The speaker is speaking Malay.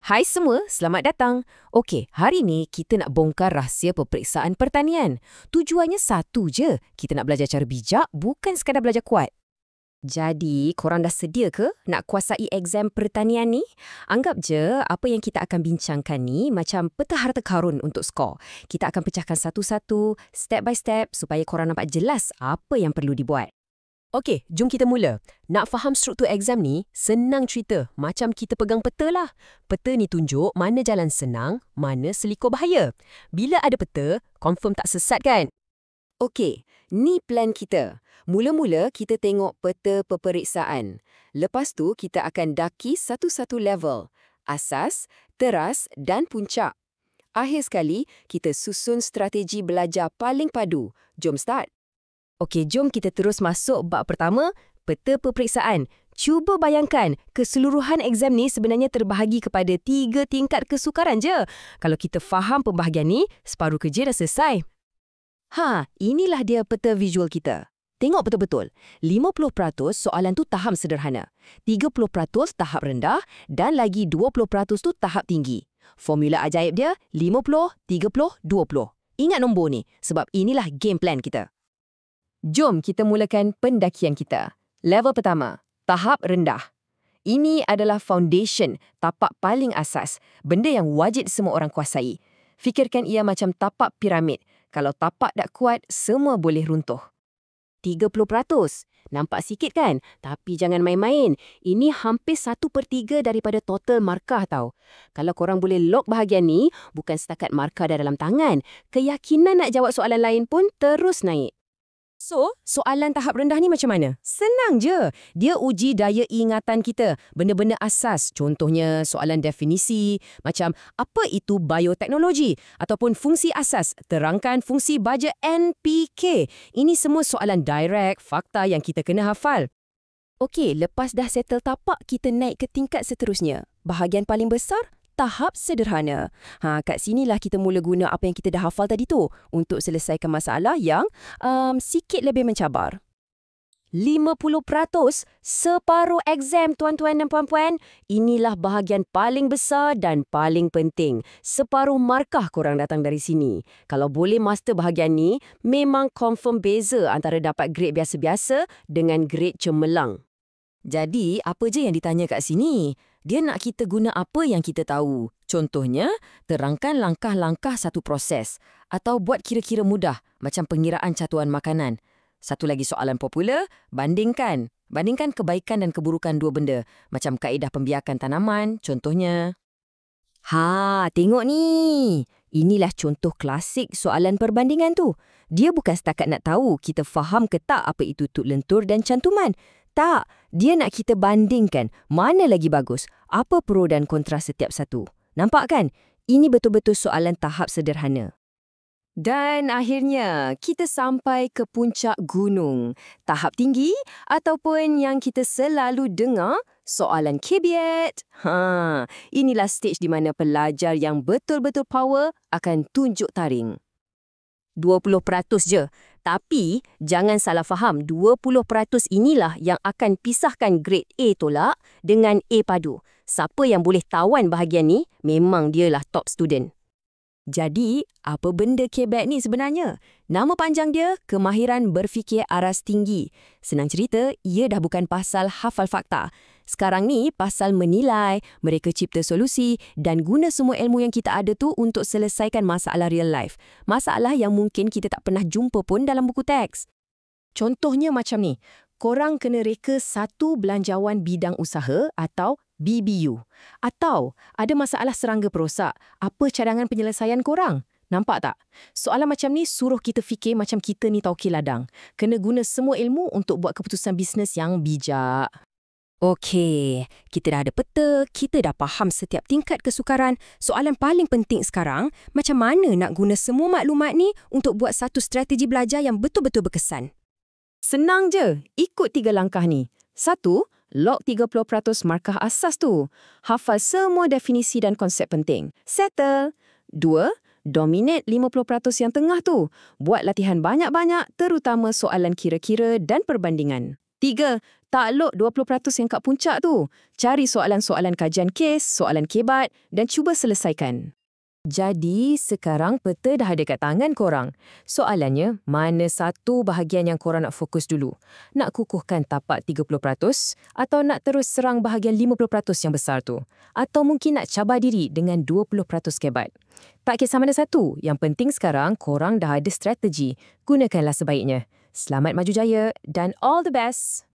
Hai semua, selamat datang. Okey, hari ni kita nak bongkar rahsia peperiksaan pertanian. Tujuannya satu je, kita nak belajar cara bijak, bukan sekadar belajar kuat. Jadi, korang dah sedia ke nak kuasai exam pertanian ni? Anggap je apa yang kita akan bincangkan ni macam peta harta karun untuk skor. Kita akan pecahkan satu-satu, step by step supaya korang nampak jelas apa yang perlu dibuat. Okey, jom kita mula. Nak faham struktur exam ni, senang cerita. Macam kita pegang peta lah. Peta ni tunjuk mana jalan senang, mana selikur bahaya. Bila ada peta, confirm tak sesat kan? Okey, ni plan kita. Mula-mula kita tengok peta peperiksaan. Lepas tu kita akan daki satu-satu level. Asas, teras dan puncak. Akhir sekali, kita susun strategi belajar paling padu. Jom start. Okey, jom kita terus masuk bab pertama, peta peperiksaan. Cuba bayangkan, keseluruhan exam ni sebenarnya terbahagi kepada 3 tingkat kesukaran je. Kalau kita faham pembahagian ni, separuh kerja dah selesai. Inilah dia peta visual kita. Tengok betul-betul. 50% soalan tu tahap sederhana. 30% tahap rendah dan lagi 20% tu tahap tinggi. Formula ajaib dia 50, 30, 20. Ingat nombor ni sebab inilah game plan kita. Jom kita mulakan pendakian kita. Level pertama, tahap rendah. Ini adalah foundation, tapak paling asas, benda yang wajib semua orang kuasai. Fikirkan ia macam tapak piramid. Kalau tapak tak kuat, semua boleh runtuh. 30%. Nampak sikit kan? Tapi jangan main-main. Ini hampir 1/3 daripada total markah tau. Kalau korang boleh lock bahagian ni, bukan setakat markah dah dalam tangan. Keyakinan nak jawab soalan lain pun terus naik. So, soalan tahap rendah ni macam mana? Senang je. Dia uji daya ingatan kita. Benda-benda asas. Contohnya soalan definisi. Macam, apa itu bioteknologi? Ataupun fungsi asas. Terangkan fungsi baja NPK. Ini semua soalan direct, fakta yang kita kena hafal. Okey, lepas dah settle tapak, kita naik ke tingkat seterusnya. Bahagian paling besar, tahap sederhana. Kat sinilah kita mula guna apa yang kita dah hafal tadi tu untuk selesaikan masalah yang sikit lebih mencabar. 50%, separuh exam tuan-tuan dan puan-puan. Inilah bahagian paling besar dan paling penting. Separuh markah korang datang dari sini. Kalau boleh master bahagian ni, memang confirm beza antara dapat grade biasa-biasa dengan grade cemerlang. Jadi, apa je yang ditanya kat sini? Dia nak kita guna apa yang kita tahu. Contohnya, terangkan langkah-langkah satu proses. Atau buat kira-kira mudah, macam pengiraan catuan makanan. Satu lagi soalan popular, bandingkan. Bandingkan kebaikan dan keburukan dua benda. Macam kaedah pembiakan tanaman, contohnya. Tengok ni. Inilah contoh klasik soalan perbandingan tu. Dia bukan setakat nak tahu kita faham ke tak apa itu tuk lentur dan cantuman. Tak, dia nak kita bandingkan mana lagi bagus, apa pro dan kontra setiap satu. Nampak kan? Ini betul-betul soalan tahap sederhana. Dan akhirnya, kita sampai ke puncak gunung. Tahap tinggi ataupun yang kita selalu dengar, soalan kibiet. Inilah stage di mana pelajar yang betul-betul power akan tunjuk taring. 20% je. Tapi, jangan salah faham, 20% inilah yang akan pisahkan grade A tolak dengan A padu. Siapa yang boleh tawan bahagian ni, memang dialah top student. Jadi, apa benda KBET ni sebenarnya? Nama panjang dia, Kemahiran Berfikir Aras Tinggi. Senang cerita, ia dah bukan pasal hafal fakta. Sekarang ni, pasal menilai, mereka cipta solusi dan guna semua ilmu yang kita ada tu untuk selesaikan masalah real life. Masalah yang mungkin kita tak pernah jumpa pun dalam buku teks. Contohnya macam ni, korang kena reka satu belanjawan bidang usaha atau BBU. Atau ada masalah serangga perosak. Apa cadangan penyelesaian korang? Nampak tak? Soalan macam ni suruh kita fikir macam kita ni tauki ladang. Kena guna semua ilmu untuk buat keputusan bisnes yang bijak. Okey, kita dah ada peta, kita dah faham setiap tingkat kesukaran. Soalan paling penting sekarang, macam mana nak guna semua maklumat ni untuk buat satu strategi belajar yang betul-betul berkesan? Senang je, ikut 3 langkah ni. 1. Lock 30% markah asas tu. Hafal semua definisi dan konsep penting. Settle. 2. Dominate 50% yang tengah tu. Buat latihan banyak-banyak, terutama soalan kira-kira dan perbandingan. 3. Takluk 20% yang kat puncak tu. Cari soalan-soalan kajian kes, soalan kebat dan cuba selesaikan. Jadi, sekarang peta dah ada kat tangan korang. Soalannya, mana satu bahagian yang korang nak fokus dulu? Nak kukuhkan tapak 30% atau nak terus serang bahagian 50% yang besar tu? Atau mungkin nak cabar diri dengan 20% kebat? Tak kisah mana satu, yang penting sekarang korang dah ada strategi. Gunakanlah sebaiknya. Selamat maju jaya dan all the best!